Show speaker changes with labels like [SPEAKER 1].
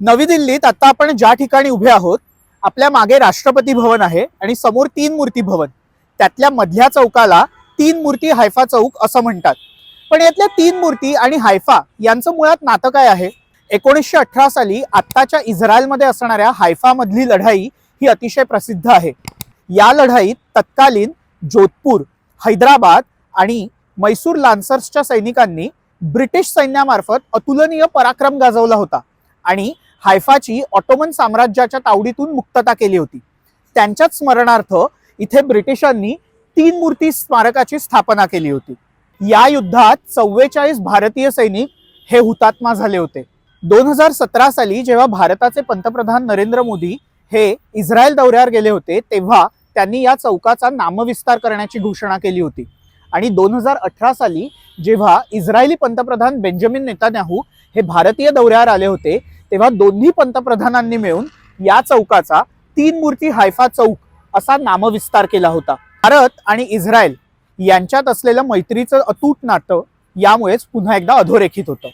[SPEAKER 1] नवी दिल्लीत आता आपण ज्या ठिकाणी उभे आहोत, आपल्या मागे राष्ट्रपती भवन आहे आणि समोर तीन मूर्ती भवन. त्यातल्या मधल्या चौकाला तीन मूर्ती हायफा चौक असं म्हणतात. पण यातल्या तीन मूर्ती आणि हायफा यांचं मुळात नातं काय आहे? 1918 साली आत्ताच्या इस्रायलमध्ये असणाऱ्या हायफा मधली लढाई ही अतिशय प्रसिद्ध आहे. या लढाईत तत्कालीन जोधपूर, हैदराबाद आणि मैसूर लान्सर्सच्या सैनिकांनी ब्रिटिश सैन्यामार्फत अतुलनीय पराक्रम गाजवला होता आणि हायफाची ऑटोमन साम्राज्याच्या तावडीतून मुक्तता केली होती. त्यांच्याच स्मरणार्थ इथे ब्रिटिशांनी तीन मूर्ती स्मारकाची स्थापना केली होती. या युद्धात 44 भारतीय सैनिक हे हुतात्मा झाले होते. 2017 साली जेव्हा भारताचे पंतप्रधान नरेंद्र मोदी हे इस्रायल दौऱ्यावर गेले होते, तेव्हा त्यांनी या चौकाचा नामविस्तार करण्याची घोषणा केली होती. आणि 2018 साली जेव्हा इस्रायली पंतप्रधान बेंजामिन नेतान्याहू हे भारतीय दौऱ्यावर आले होते, तेव्हा दोन्ही पंतप्रधानांनी मिळून या चौकाचा तीन मूर्ती हायफा चौक असा नामविस्तार केला होता. भारत आणि इस्रायल यांच्यात असलेलं मैत्रीचं अतूट नातं यामुळेच पुन्हा एकदा अधोरेखित होतं.